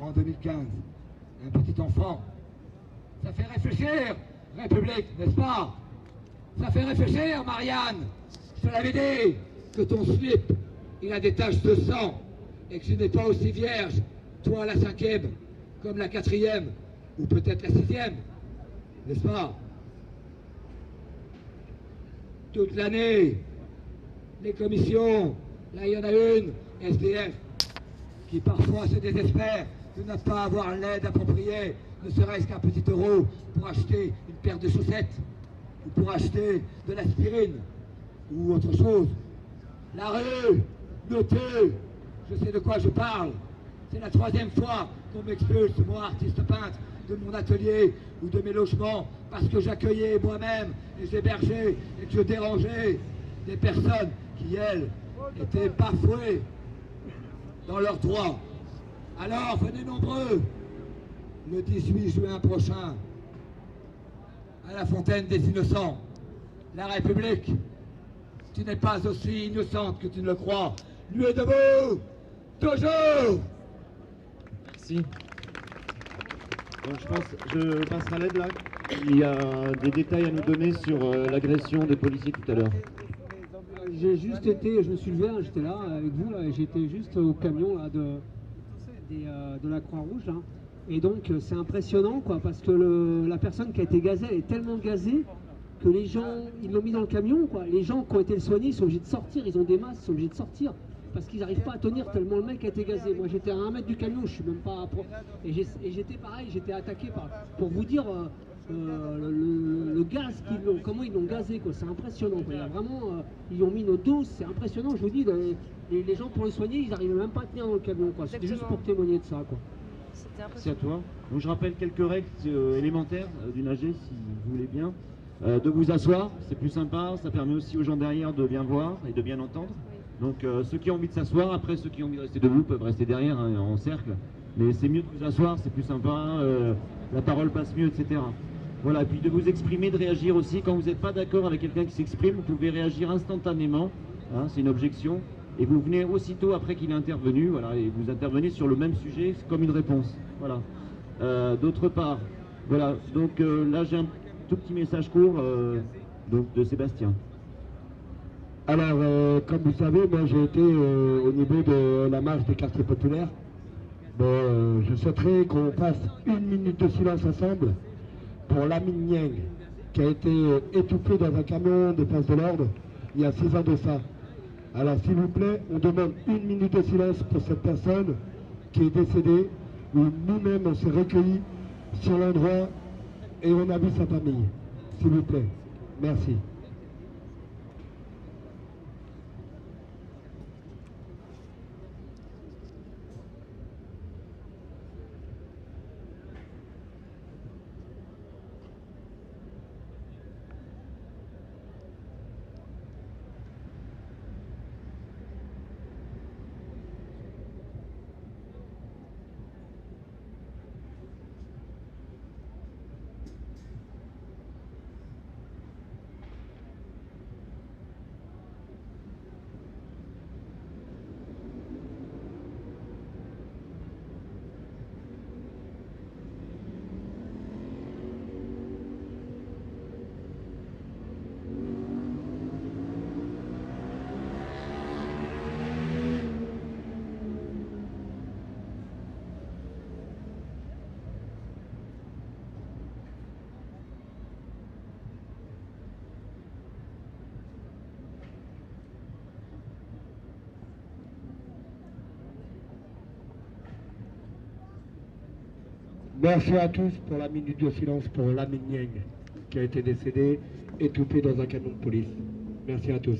en 2015. Un petit enfant. Ça fait réfléchir, République, n'est-ce pas? Ça fait réfléchir, Marianne. Je te l'avais dit, que ton slip, il a des taches de sang, et que tu n'es pas aussi vierge, toi la 5e, comme la 4e, ou peut-être la 6e, n'est-ce pas? Toute l'année, les commissions, là il y en a une, SDF, qui parfois se désespère de ne pas avoir l'aide appropriée, ne serait-ce qu'un petit euro pour acheter une paire de chaussettes, ou pour acheter de l'aspirine, ou autre chose. La rue, notez, je sais de quoi je parle. C'est la 3e fois qu'on m'expulse, moi, artiste peintre, de mon atelier ou de mes logements, parce que j'accueillais moi-même et j'hébergeais et que je dérangeais des personnes qui, elles, étaient bafouées dans leurs droits. Alors, venez nombreux, le 18 juin prochain, à la Fontaine des Innocents. La République, tu n'es pas aussi innocente que tu ne le crois. Nuez debout, toujours. Merci. Donc je passerai à l'aide là. Il y a des détails à nous donner sur l'agression des policiers tout à l'heure. J'ai juste été, je me suis levé, hein, j'étais là avec vous, là, et j'étais juste au camion là, de la Croix-Rouge. Hein. Et donc c'est impressionnant quoi, parce que la personne qui a été gazée, elle est tellement gazée que les gens, ils l'ont mis dans le camion quoi. Les gens qui ont été le soignés, ils sont obligés de sortir, ils ont des masques, ils sont obligés de sortir. Parce qu'ils n'arrivent pas à tenir tellement le mec a été gazé. Moi j'étais à 1 mètre du camion, je suis même pas... Et j'étais pareil, j'étais attaqué par... Pour vous dire le gaz qu'ils ont, comment ils l'ont gazé quoi, c'est impressionnant quoi. Il y a vraiment, ils ont mis nos doses, c'est impressionnant, je vous dis, les gens pour le soigner, ils n'arrivaient même pas à tenir dans le camion quoi. C'était juste pour témoigner de ça quoi. Merci à toi. Donc je rappelle quelques règles élémentaires du nager si vous voulez bien. De vous asseoir, c'est plus sympa, ça permet aussi aux gens derrière de bien voir et de bien entendre. Donc ceux qui ont envie de s'asseoir, après ceux qui ont envie de rester debout peuvent rester derrière hein, en cercle. Mais c'est mieux de vous asseoir, c'est plus sympa, la parole passe mieux, etc. Voilà, et puis de vous exprimer, de réagir aussi. Quand vous n'êtes pas d'accord avec quelqu'un qui s'exprime, vous pouvez réagir instantanément, hein, c'est une objection. Et vous venez aussitôt après qu'il est intervenu, voilà, et vous intervenez sur le même sujet comme une réponse. Voilà. D'autre part, voilà, donc là j'ai un tout petit message court donc, de Sébastien. Alors, comme vous savez, moi j'ai été au niveau de la marche des quartiers populaires. Bon, je souhaiterais qu'on fasse 1 minute de silence ensemble pour Lamine Niang, qui a été étouffé dans un camion des forces de l'ordre il y a 6 ans de ça. Alors s'il vous plaît, on demande 1 minute de silence pour cette personne qui est décédée, où nous-mêmes on s'est recueillis sur l'endroit et on a vu sa famille. S'il vous plaît. Merci. Merci à tous pour la minute de silence pour Lamine Niang, qui a été décédé, étouffé dans un camion de police. Merci à tous.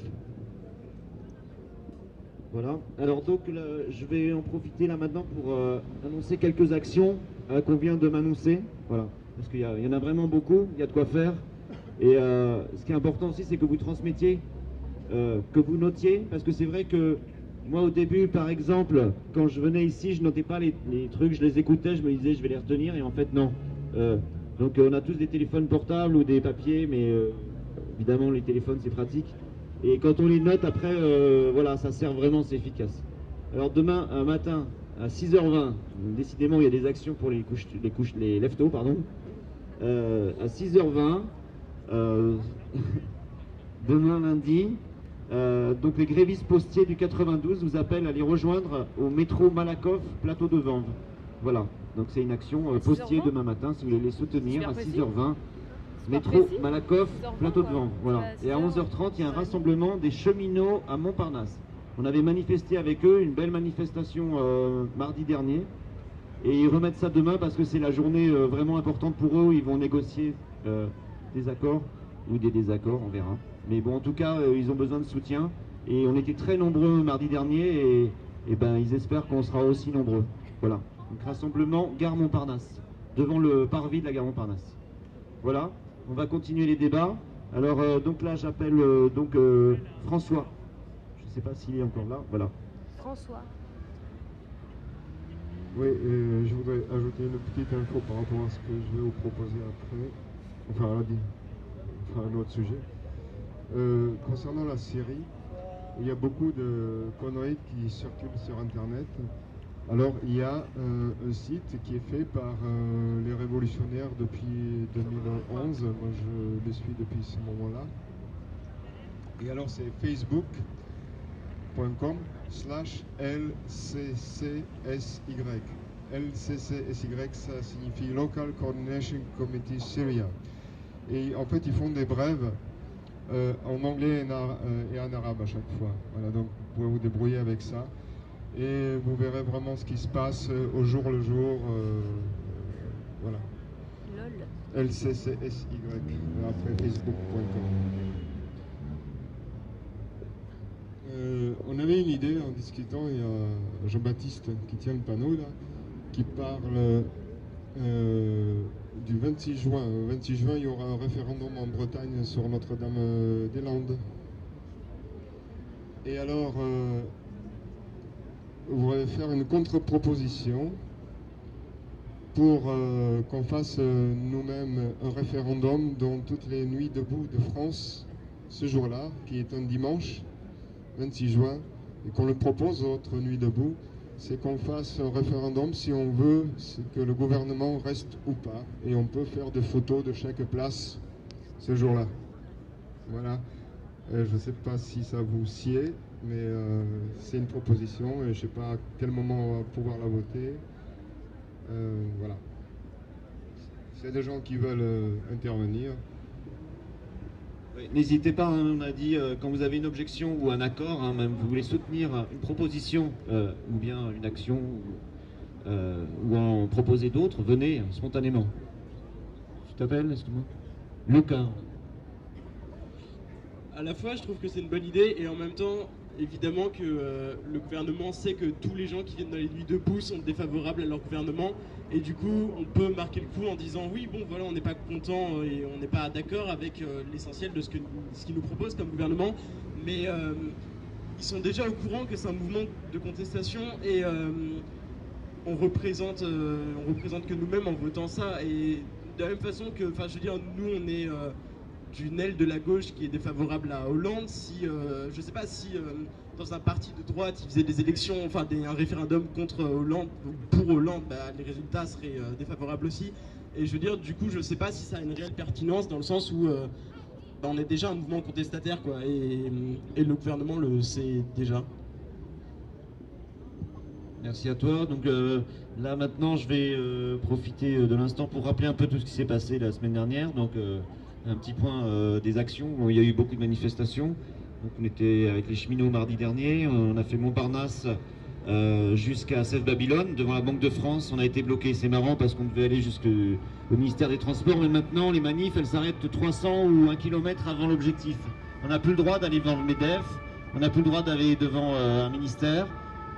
Voilà, alors donc là, je vais en profiter là maintenant pour annoncer quelques actions qu'on vient de m'annoncer. Voilà, parce qu'il y en a vraiment beaucoup, il y a de quoi faire. Et ce qui est important aussi, c'est que vous transmettiez, que vous notiez, parce que c'est vrai que moi au début, par exemple, quand je venais ici, je notais pas les trucs, je les écoutais, je me disais je vais les retenir, et en fait non. Donc on a tous des téléphones portables ou des papiers, mais évidemment les téléphones c'est pratique. Et quand on les note après, voilà, ça sert vraiment, c'est efficace. Alors demain matin, à 6h20, décidément il y a des actions pour les leftos, pardon. À 6h20, demain lundi, donc les grévistes postiers du 92 vous appellent à les rejoindre au métro Malakoff, plateau de Vanves. Voilà, donc c'est une action postier demain matin, si vous voulez les soutenir, à 6h20. Métro Malakoff, plateau de Vanves. Voilà. Et à 11h30, il y a un rassemblement des cheminots à Montparnasse. On avait manifesté avec eux, une belle manifestation mardi dernier. Et ils remettent ça demain parce que c'est la journée vraiment importante pour eux. Ils vont négocier des accords ou des désaccords, on verra. Mais bon, en tout cas, ils ont besoin de soutien. Et on était très nombreux mardi dernier et ben, ils espèrent qu'on sera aussi nombreux. Voilà. Donc rassemblement Gare Montparnasse, devant le parvis de la Gare Montparnasse. Voilà. On va continuer les débats. Alors donc là, j'appelle François. Je ne sais pas s'il est encore là. Voilà. François. Oui, je voudrais ajouter une petite info par rapport à ce que je vais vous proposer après, enfin à un autre sujet. Concernant la Syrie, il y a beaucoup de conneries qui circulent sur Internet. Alors, il y a un site qui est fait par les révolutionnaires depuis 2011. Moi, je les suis depuis ce moment-là. Et alors, c'est facebook.com/LCCSY. LCCSY, ça signifie Local Coordination Committee Syria. Et en fait, ils font des brèves en anglais et en arabe à chaque fois. Voilà, donc vous pouvez vous débrouiller avec ça. Et vous verrez vraiment ce qui se passe au jour le jour. Voilà. LOL. LCCSY, après facebook.com. On avait une idée en discutant, il y a Jean-Baptiste qui tient le panneau là, qui parle du 26 juin. Le 26 juin, il y aura un référendum en Bretagne sur Notre-Dame-des-Landes. Et alors, on voudrait faire une contre-proposition pour qu'on fasse nous-mêmes un référendum dans toutes les nuits debout de France, ce jour-là, qui est un dimanche, 26 juin, et qu'on le propose aux autres nuits debout, c'est qu'on fasse un référendum si on veut que le gouvernement reste ou pas, et on peut faire des photos de chaque place ce jour-là. Voilà. Je ne sais pas si ça vous sied, mais c'est une proposition et je ne sais pas à quel moment on va pouvoir la voter. Voilà. S'il y a des gens qui veulent intervenir. Oui, n'hésitez pas, hein, on a dit, quand vous avez une objection ou un accord, hein, même vous voulez soutenir une proposition ou bien une action ou en proposer d'autres, venez spontanément. Tu t'appelles, excuse-moi Lucas. À la fois, je trouve que c'est une bonne idée et en même temps, évidemment que le gouvernement sait que tous les gens qui viennent dans les nuits debout sont défavorables à leur gouvernement et du coup, on peut marquer le coup en disant oui, bon voilà, on n'est pas content et on n'est pas d'accord avec l'essentiel de ce qu'ils nous proposent comme gouvernement, mais ils sont déjà au courant que c'est un mouvement de contestation et on représente que nous-mêmes en votant ça et de la même façon que, enfin, je veux dire, nous on est d'une aile de la gauche qui est défavorable à Hollande. Si, je ne sais pas si dans un parti de droite, ils faisaient des élections, enfin un référendum contre Hollande, ou pour Hollande, bah, les résultats seraient défavorables aussi. Et je veux dire, du coup, je ne sais pas si ça a une réelle pertinence dans le sens où bah, on est déjà un mouvement contestataire, quoi, et le gouvernement le sait déjà. Merci à toi. Donc là maintenant, je vais profiter de l'instant pour rappeler un peu tout ce qui s'est passé la semaine dernière. Donc un petit point des actions. Bon, il y a eu beaucoup de manifestations. Donc, on était avec les cheminots mardi dernier. On a fait Montparnasse jusqu'à Sèvres-Babylone, devant la Banque de France. On a été bloqué. C'est marrant parce qu'on devait aller jusqu'au ministère des Transports. Mais maintenant, les manifs, elles s'arrêtent 300 ou 1 km avant l'objectif. On n'a plus le droit d'aller devant le MEDEF. On n'a plus le droit d'aller devant un ministère.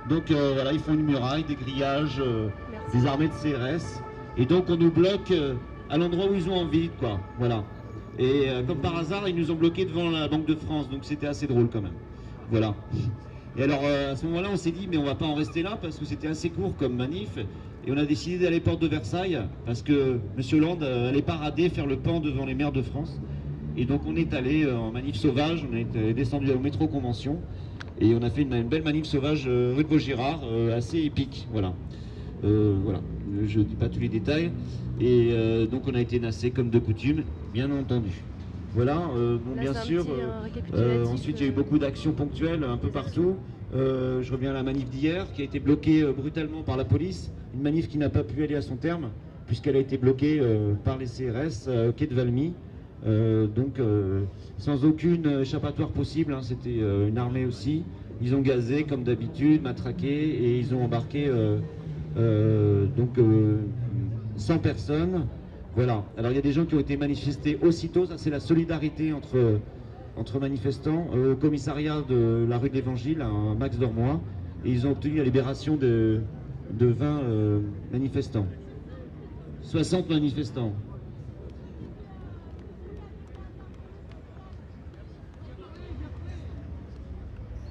Donc voilà, ils font une muraille, des grillages, des armées de CRS. Et donc, on nous bloque à l'endroit où ils ont envie, quoi. Voilà. Et comme par hasard, ils nous ont bloqués devant la Banque de France, donc c'était assez drôle quand même. Voilà. Et alors à ce moment-là, on s'est dit, mais on va pas en rester là parce que c'était assez court comme manif. Et on a décidé d'aller porte de Versailles parce que M. Hollande allait parader, faire le pan devant les maires de France. Et donc on est allé en manif sauvage, on est descendu au métro Convention. Et on a fait une belle manif sauvage rue de Vaugirard, assez épique, voilà. Voilà, je ne dis pas tous les détails. Et donc on a été nassé comme de coutume, bien entendu. Voilà, bon, Là, bien c'est un sûr, petit, récapitulatif, ensuite il y a eu beaucoup d'actions ponctuelles un peu partout. Je reviens à la manif d'hier qui a été bloquée brutalement par la police, une manif qui n'a pas pu aller à son terme puisqu'elle a été bloquée par les CRS au quai de Valmy. Donc sans aucune échappatoire possible, hein, c'était une armée aussi. Ils ont gazé comme d'habitude, matraqué et ils ont embarqué 100 personnes. Voilà, alors il y a des gens qui ont été manifestés aussitôt, ça c'est la solidarité entre manifestants au commissariat de la rue de l'Évangile, à Max Dormois, et ils ont obtenu la libération de 20 manifestants. 60 manifestants.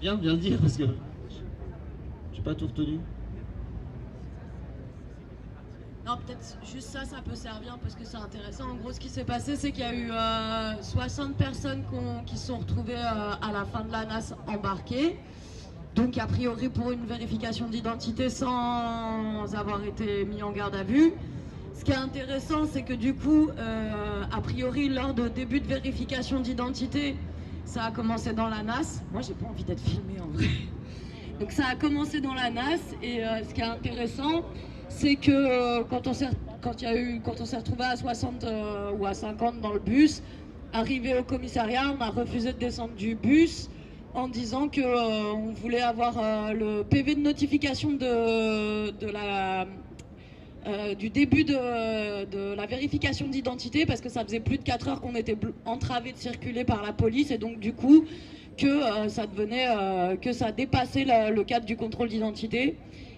Viens le dire parce que j'ai pas tout retenu. Non, peut-être juste ça peut servir parce que c'est intéressant. En gros, ce qui s'est passé, c'est qu'il y a eu 60 personnes qui se sont retrouvées à la fin de la NAS embarquées. Donc, a priori, pour une vérification d'identité sans avoir été mis en garde à vue. Ce qui est intéressant, c'est que du coup, a priori, lors de début de vérification d'identité, ça a commencé dans la NAS. Moi, j'ai pas envie d'être filmée en vrai. Donc, ça a commencé dans la NAS et ce qui est intéressant, c'est que quand on s'est retrouvé à 60 ou à 50 dans le bus, arrivé au commissariat, on a refusé de descendre du bus en disant que on voulait avoir le PV de notification du début de la vérification d'identité parce que ça faisait plus de 4 heures qu'on était entravés de circuler par la police et donc du coup que ça dépassait le cadre du contrôle d'identité.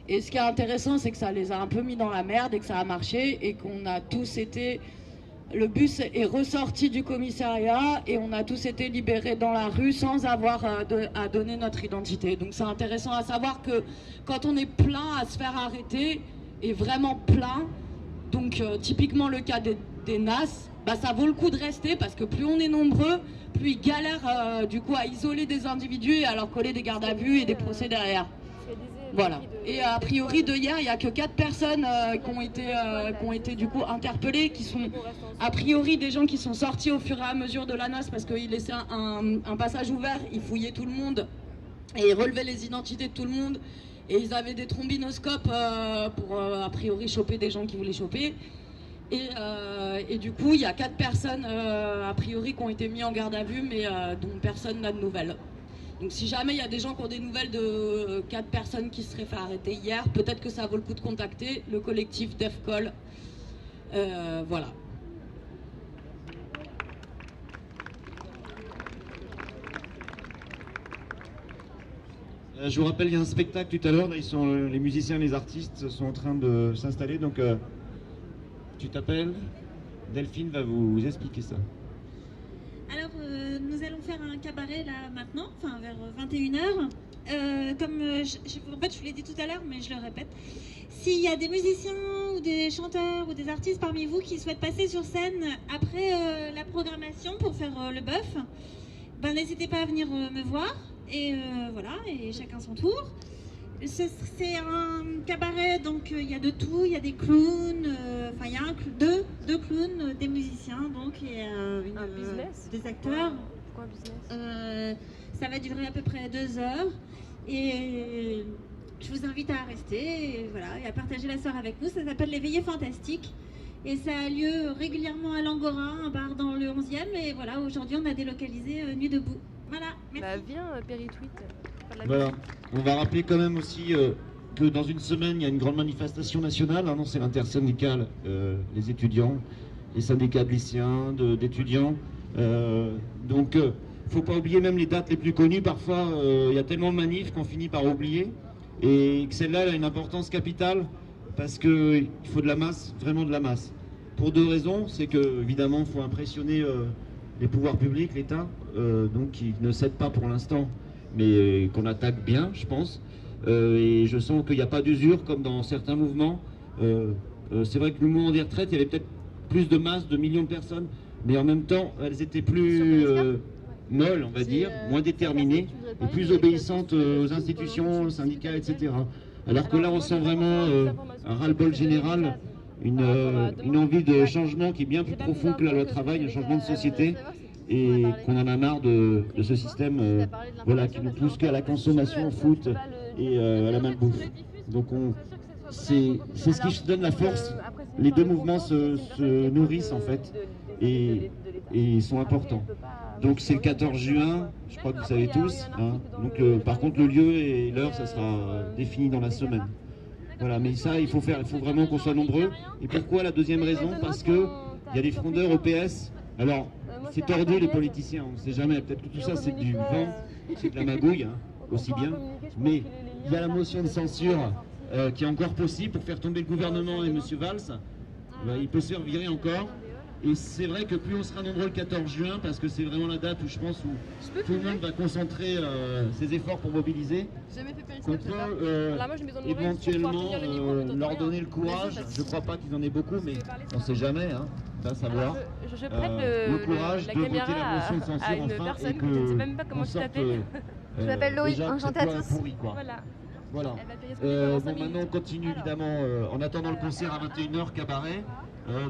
Et ce qui est intéressant, c'est que ça les a un peu mis dans la merde et que ça a marché et qu'on a tous été... Le bus est ressorti du commissariat et on a tous été libérés dans la rue sans avoir à donner notre identité. Donc c'est intéressant à savoir que quand on est plein à se faire arrêter, et vraiment plein, donc typiquement le cas des NAS, bah, ça vaut le coup de rester parce que plus on est nombreux, plus ils galèrent du coup à isoler des individus et à leur coller des gardes à vue et des procès derrière. Voilà. Et a priori de hier, il n'y a que 4 personnes qui ont été du coup interpellées, qui sont a priori des gens qui sont sortis au fur et à mesure de la NAS parce qu'ils laissaient un passage ouvert, ils fouillaient tout le monde et ils relevaient les identités de tout le monde et ils avaient des trombinoscopes pour a priori choper des gens qui voulaient choper. Et du coup, il y a 4 personnes a priori qui ont été mis en garde à vue mais dont personne n'a de nouvelles. Donc si jamais il y a des gens qui ont des nouvelles de 4 personnes qui se seraient fait arrêter hier, peut-être que ça vaut le coup de contacter le collectif DEFCOL. Voilà. Je vous rappelle, il y a un spectacle tout à l'heure, les musiciens, les artistes sont en train de s'installer, donc tu t'appelles, Delphine va vous expliquer ça. Alors, nous allons faire un cabaret là maintenant, enfin vers 21h. Comme en fait, je vous l'ai dit tout à l'heure, mais je le répète. S'il y a des musiciens ou des chanteurs ou des artistes parmi vous qui souhaitent passer sur scène après la programmation pour faire le bœuf, ben, n'hésitez pas à venir me voir. Et voilà, et chacun son tour. C'est un cabaret, donc il y a de tout, il y a des clowns, enfin il y a deux clowns, des musiciens, donc et un business, des acteurs. Pourquoi un business Ça va durer à peu près 2 heures et je vous invite à rester et, voilà, et à partager la soirée avec nous. Ça s'appelle les Veillées Fantastiques et ça a lieu régulièrement à l'Angora, un bar dans le 11e, et voilà, aujourd'hui on a délocalisé Nuit debout. Voilà, merci. Bah viens, Péritweet. Voilà, on va rappeler quand même aussi que dans une semaine, il y a une grande manifestation nationale, hein, non, c'est l'intersyndicale, les étudiants, les syndicats de lycéens, d'étudiants. Donc, il ne faut pas oublier même les dates les plus connues. Parfois, il y a tellement de manifs qu'on finit par oublier. Et que celle-là, elle a une importance capitale parce qu'il faut de la masse, vraiment de la masse. Pour 2 raisons, c'est que évidemment, il faut impressionner les pouvoirs publics, l'État, donc qui ne cède pas pour l'instant, mais qu'on attaque bien, je pense. Et je sens qu'il n'y a pas d'usure comme dans certains mouvements. C'est vrai que le mouvement des retraites, il y avait peut-être plus de masse, de millions de personnes, mais en même temps, elles étaient plus molles, on va dire, moins déterminées. et plus obéissante aux institutions, aux syndicats, etc. Alors que là, on sent vraiment un ras-le-bol général, une envie de changement qui est bien plus profond que la loi travail, un changement de société, et qu'on en a marre de ce système voilà, qui nous pousse qu'à la consommation, au foot et à la malbouffe. Donc c'est ce qui donne la force. Les deux mouvements se nourrissent en fait et sont importants. Donc c'est le 14 juin, je crois que vous savez tous. Hein. Donc par contre le lieu et l'heure, ça sera défini dans la semaine. Voilà, mais ça il faut vraiment qu'on soit nombreux. Et pourquoi la deuxième raison? Parce que il y a des frondeurs au PS. Alors c'est tordu les politiciens, on ne sait jamais. Peut-être que tout ça c'est du vent, c'est de la magouille hein, aussi bien. Mais il y a la motion de censure qui est encore possible pour faire tomber le gouvernement et M. Valls. Il peut se faire virer encore. Et c'est vrai que plus on sera nombreux le 14 juin, parce que c'est vraiment la date où je pense où tout le monde va concentrer ses efforts pour mobiliser, qu'on peut éventuellement leur donner le courage. Je ne crois pas qu'ils en aient beaucoup, mais on ne sait jamais, hein, va savoir. Le courage de voter la motion de censure enfin et que on sorte Je m'appelle Loïc, enchantée à tous. Pourri, quoi. Voilà. Bon, maintenant on continue évidemment en attendant le concert à 21h, cabaret.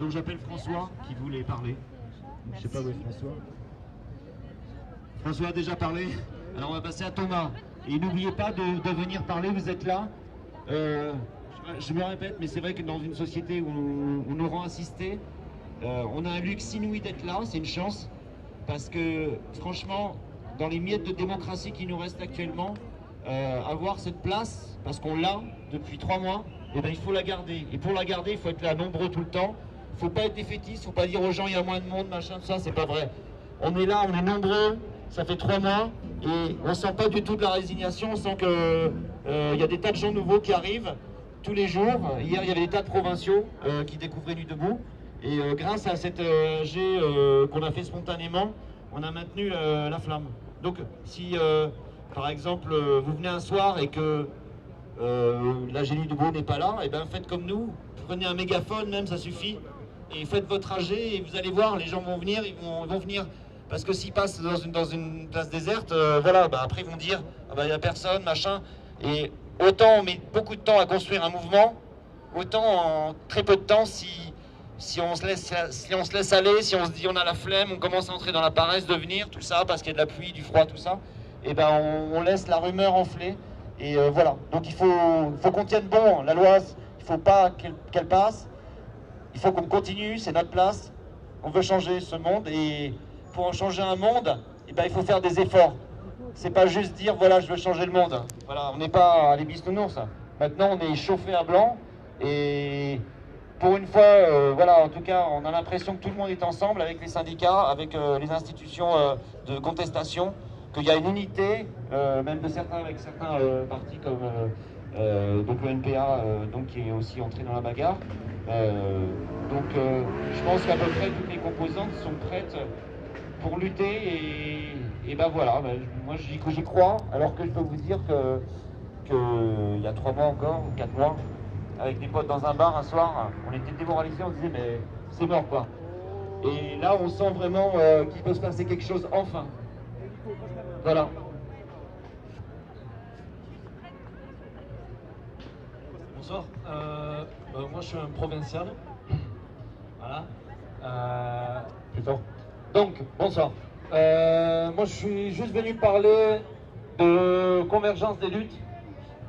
Donc j'appelle François qui voulait parler. Je sais pas où est François. François a déjà parlé. Alors on va passer à Thomas. Et n'oubliez pas de venir parler, vous êtes là. Je me répète, mais c'est vrai que dans une société où on nous rend assister, on a un luxe inouï d'être là, c'est une chance. Parce que franchement, dans les miettes de démocratie qui nous restent actuellement, avoir cette place, parce qu'on l'a depuis 3 mois, et ben, il faut la garder. Et pour la garder, il faut être là nombreux tout le temps. Il ne faut pas être défaitiste, il ne faut pas dire aux gens il y a moins de monde, machin, tout ça, c'est pas vrai. On est là, on est nombreux, ça fait 3 mois, et on ne sent pas du tout de la résignation, on sent qu'il y a des tas de gens nouveaux qui arrivent tous les jours. Hier, il y avait des tas de provinciaux qui découvraient Nuit debout. Et grâce à cette AG qu'on a fait spontanément, on a maintenu la flamme. Donc si par exemple vous venez un soir et que l'AG Nuit debout n'est pas là, et ben faites comme nous, prenez un mégaphone même, ça suffit, et faites votre AG et vous allez voir, les gens vont venir, ils vont venir. Parce que s'ils passent dans une place déserte, voilà, bah après ils vont dire ah bah il n'y a personne, machin. Et autant on met beaucoup de temps à construire un mouvement, autant en très peu de temps si on se laisse aller, si on se dit on a la flemme, on commence à entrer dans la paresse de venir, tout ça, parce qu'il y a de la pluie, du froid, tout ça, et ben on laisse la rumeur enfler. Et voilà, donc il faut qu'on tienne bon, la loi, il ne faut pas qu'elle passe, il faut qu'on continue, c'est notre place, on veut changer ce monde, et pour en changer un monde, et ben il faut faire des efforts. C'est pas juste dire voilà je veux changer le monde, voilà, on n'est pas les bisounours, maintenant on est chauffé à blanc, et pour une fois, voilà, en tout cas, on a l'impression que tout le monde est ensemble avec les syndicats, avec les institutions de contestation, qu'il y a une unité, même de certains, avec certains partis comme donc le NPA, donc qui est aussi entré dans la bagarre. Donc, je pense qu'à peu près toutes les composantes sont prêtes pour lutter, et ben voilà, ben, moi j'y crois, alors que je peux vous dire que il y a 3 mois encore, ou 4 mois, avec des potes dans un bar un soir, on était démoralisés, on disait mais c'est mort quoi. Et là on sent vraiment qu'il peut se passer quelque chose enfin. Voilà. Bonsoir, moi je suis un provincial. Voilà. Plutôt. Donc, bonsoir. Moi je suis juste venu parler de convergence des luttes.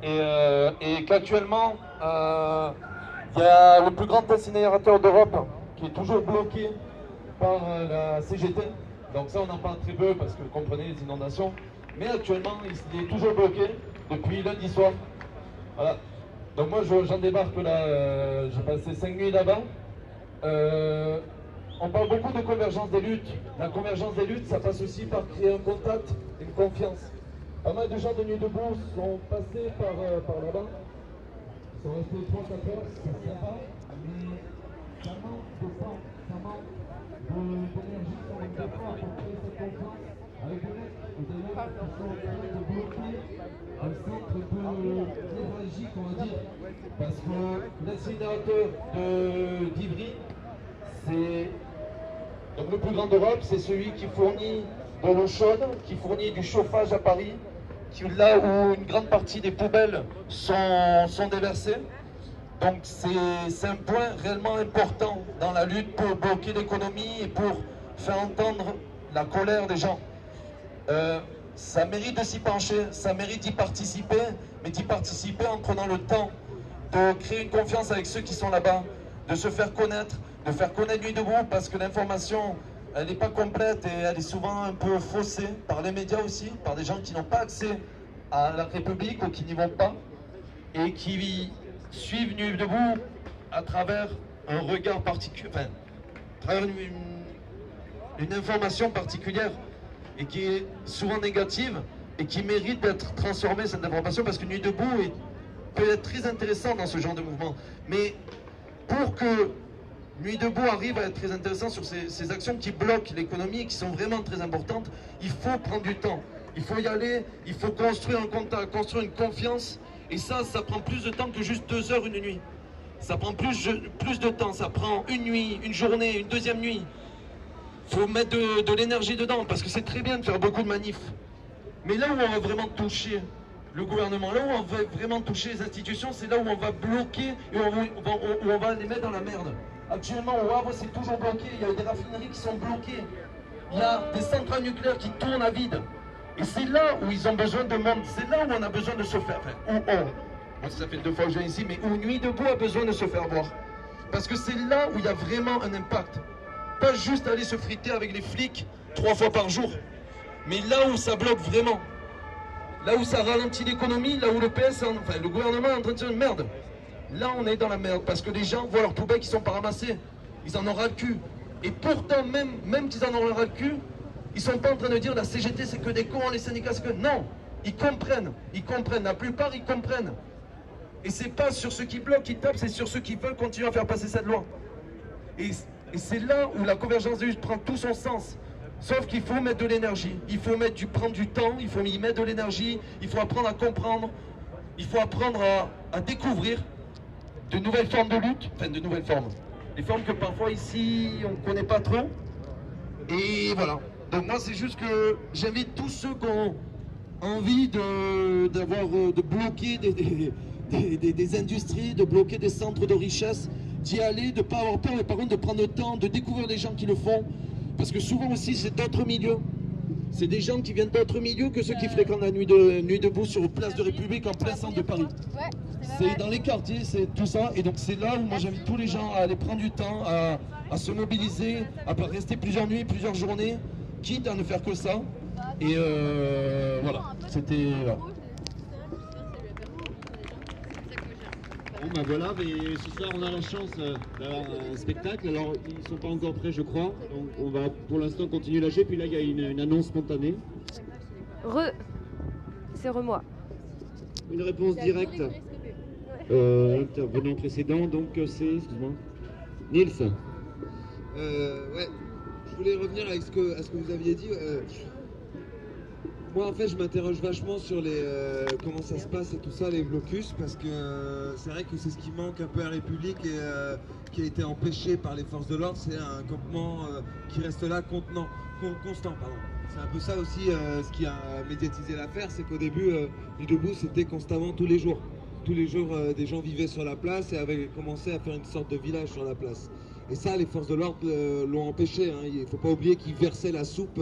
Et qu'actuellement, il y a le plus grand incinérateur d'Europe qui est toujours bloqué par la CGT. Donc ça, on en parle très peu parce que vous comprenez les inondations. Mais actuellement, il est toujours bloqué depuis lundi soir. Voilà. Donc moi, j'en débarque là, j'ai passé 5 nuits là-bas. On parle beaucoup de convergence des luttes. La convergence des luttes, ça passe aussi par créer un contact, une confiance. Pas mal de gens de Nuit debout sont passés par là-bas. Ils sont restés 3-4 heures, c'est sympa, mais ça manque de temps, ça manque d'énergie, ça manque d'efforts pour créer cette confiance avec les mecs qui sont en train de bloquer un centre névralgique, on va dire. Parce que l'incinérateur d'Ivry, c'est donc le plus grand d'Europe, c'est celui qui fournit de l'eau chaude, qui fournit du chauffage à Paris, là où une grande partie des poubelles sont déversées. Donc c'est un point réellement important dans la lutte pour bloquer l'économie et pour faire entendre la colère des gens. Ça mérite de s'y pencher, ça mérite d'y participer, mais d'y participer en prenant le temps de créer une confiance avec ceux qui sont là-bas, de se faire connaître, de faire connaître Nuit debout, parce que l'information, elle n'est pas complète et elle est souvent un peu faussée par les médias aussi, par des gens qui n'ont pas accès à la République ou qui n'y vont pas, et qui suivent Nuit debout à travers un regard particulier, enfin, à travers une information particulière, et qui est souvent négative, et qui mérite d'être transformée, cette information, parce que Nuit debout peut être très intéressant dans ce genre de mouvement. Mais pour que Nuit debout arrive à être très intéressant sur ces actions qui bloquent l'économie, qui sont vraiment très importantes, il faut prendre du temps. Il faut y aller, il faut construire un contact, construire une confiance, et ça prend plus de temps que juste 2 heures, une nuit. Ça prend plus de temps, ça prend une nuit, une journée, une deuxième nuit. Il faut mettre de l'énergie dedans, parce que c'est très bien de faire beaucoup de manifs. Mais là où on va vraiment toucher le gouvernement, là où on va vraiment toucher les institutions, c'est là où on va bloquer et où on va les mettre dans la merde. Actuellement, au Havre, c'est toujours bloqué. Il y a des raffineries qui sont bloquées. Il y a des centrales nucléaires qui tournent à vide. Et c'est là où ils ont besoin de monde. C'est là où on a besoin de se faire. Moi, ça fait 2 fois que je viens ici, mais où Nuit debout a besoin de se faire voir. Parce que c'est là où il y a vraiment un impact. Pas juste aller se friter avec les flics 3 fois par jour, mais là où ça bloque vraiment, là où ça ralentit l'économie, là où le gouvernement est en train de dire merde. Là on est dans la merde, parce que les gens voient leurs poubelles qui sont pas ramassées, ils en ont ras le cul. Et pourtant même qu'ils en ont ras le cul, ils sont pas en train de dire la CGT c'est que des cons, les syndicats c'est que... Non, ils comprennent, la plupart ils comprennent. Et c'est pas sur ceux qui bloquent, qui tapent, c'est sur ceux qui veulent continuer à faire passer cette loi. Et c'est là où la convergence des luttes prend tout son sens. Sauf qu'il faut mettre de l'énergie, il faut prendre du temps, il faut y mettre de l'énergie, il faut apprendre à comprendre, il faut apprendre à découvrir de nouvelles formes de lutte, enfin de nouvelles formes. Des formes que parfois ici on ne connaît pas trop. Et voilà. Donc moi c'est juste que j'invite tous ceux qui ont envie de bloquer des industries, de bloquer des centres de richesse, d'y aller, de ne pas avoir peur, mais par contre de prendre le temps, de découvrir les gens qui le font, parce que souvent aussi c'est d'autres milieux, c'est des gens qui viennent d'autres milieux que ceux qui fréquentent la nuit debout sur Place de République en plein centre de Paris. C'est dans les quartiers, c'est tout ça, et donc c'est là où moi j'invite tous les gens à aller prendre du temps, à se mobiliser, à rester plusieurs nuits, plusieurs journées, quitte à ne faire que ça, et voilà, c'était... Voilà. Bon ben voilà, mais ce soir on a la chance d'avoir un spectacle, alors ils ne sont pas encore prêts je crois, donc on va pour l'instant continuer lâcher, puis là il y a une annonce spontanée. C'est moi. Une réponse directe, intervenant précédent, donc c'est, excuse-moi, Nils. Ouais, je voulais revenir à ce que vous aviez dit. Moi en fait je m'interroge vachement sur comment ça se passe et tout ça, les blocus, parce que c'est vrai que c'est ce qui manque un peu à la République et qui a été empêché par les forces de l'ordre, c'est un campement qui reste là constant. C'est un peu ça aussi ce qui a médiatisé l'affaire, c'est qu'au début Nuit debout c'était constamment tous les jours. Tous les jours des gens vivaient sur la place et avaient commencé à faire une sorte de village sur la place. Et ça, les forces de l'ordre l'ont empêché. Hein. Il ne faut pas oublier qu'ils versaient la soupe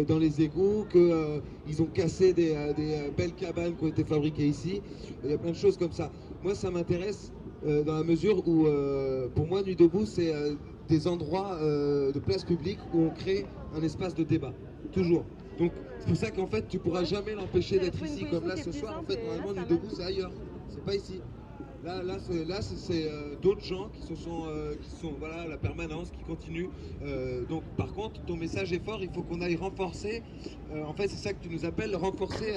dans les égouts, qu'ils ont cassé des belles cabanes qui ont été fabriquées ici. Il y a plein de choses comme ça. Moi, ça m'intéresse dans la mesure où, pour moi, Nuit debout, c'est des endroits de place publique où on crée un espace de débat. Toujours. Donc, c'est pour ça qu'en fait, tu ne pourras jamais l'empêcher d'être ici. Comme là, ce soir, en fait, normalement, Nuit debout, c'est ailleurs. C'est pas ici. Là c'est d'autres gens qui sont voilà, la permanence, qui continuent. Donc par contre, ton message est fort, il faut qu'on aille renforcer. En fait, c'est ça que tu nous appelles, renforcer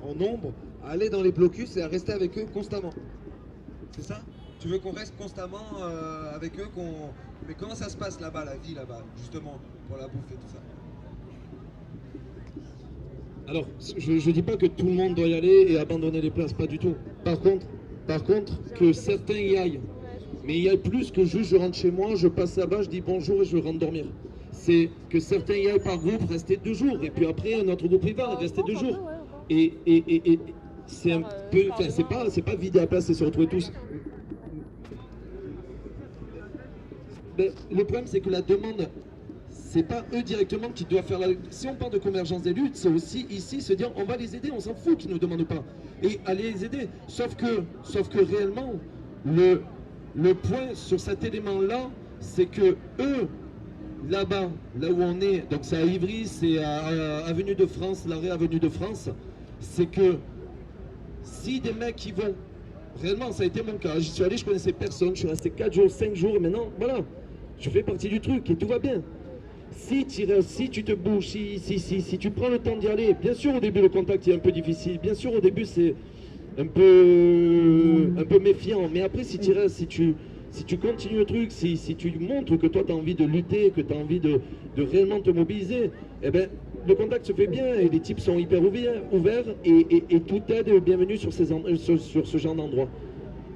en nombre, à aller dans les blocus et à rester avec eux constamment. C'est ça? Tu veux qu'on reste constamment avec eux, mais comment ça se passe là-bas, la vie là-bas, justement, pour la bouffe et tout ça? Alors, je ne dis pas que tout le monde doit y aller et abandonner les places, pas du tout. Par contre, que certains y aillent. Mais il y a plus que juste je rentre chez moi, je passe là-bas, je dis bonjour et je rentre dormir. c'est que certains y aillent par groupe, rester 2 jours, et puis après un autre groupe y va, rester 2 jours. Et c'est un peu, enfin c'est pas vider la place et se retrouver tous. Mais le problème c'est que la demande, c'est pas eux directement qui doivent faire la... Si on parle de convergence des luttes, c'est aussi ici se dire on va les aider, on s'en fout qu'ils ne nous demandent pas. Et aller les aider. Sauf que réellement, le point sur cet élément-là, c'est que eux, là-bas, là où on est, donc c'est à Ivry, c'est à Avenue de France, l'arrêt Avenue de France, c'est que si des mecs qui vont, réellement ça a été mon cas, j'y suis allé, je connaissais personne, je suis resté 4 jours, 5 jours, et maintenant, voilà, je fais partie du truc et tout va bien. Si tu te bouges, si tu prends le temps d'y aller, bien sûr au début le contact est un peu difficile, bien sûr au début c'est un peu méfiant, mais après si tu restes, si tu continues le truc, si tu montres que toi tu as envie de lutter, que tu as envie de réellement te mobiliser, eh ben le contact se fait bien et les types sont hyper ouverts et tout aide est bienvenu sur ce genre d'endroit.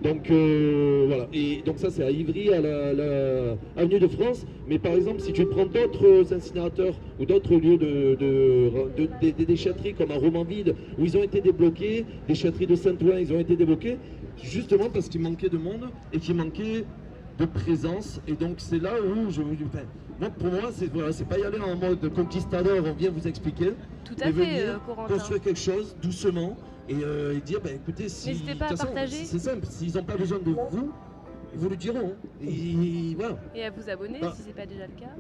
Donc voilà, et donc ça c'est à Ivry, à la Avenue de France, mais par exemple si tu prends d'autres incinérateurs ou d'autres lieux des déchetteries comme à Romainville où ils ont été débloqués, déchetteries de Saint-Ouen ils ont été débloqués, justement parce qu'il manquait de monde et qu'il manquait de présence, et donc c'est là où pour moi c'est pas y aller en mode conquistador, on vient vous expliquer, tout à mais fait, venir construire quelque chose doucement. Et dire, bah, écoutez, n'hésitez pas à partager. C'est simple, s'ils n'ont pas besoin de vous, ils vous le diront. Et voilà. Et à vous abonner si ce n'est pas déjà le cas.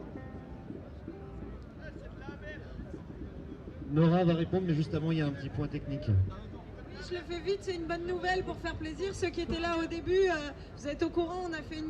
Nora va répondre, mais juste avant, il y a un petit point technique. Je le fais vite, c'est une bonne nouvelle pour faire plaisir. Ceux qui étaient là au début, vous êtes au courant, on a fait une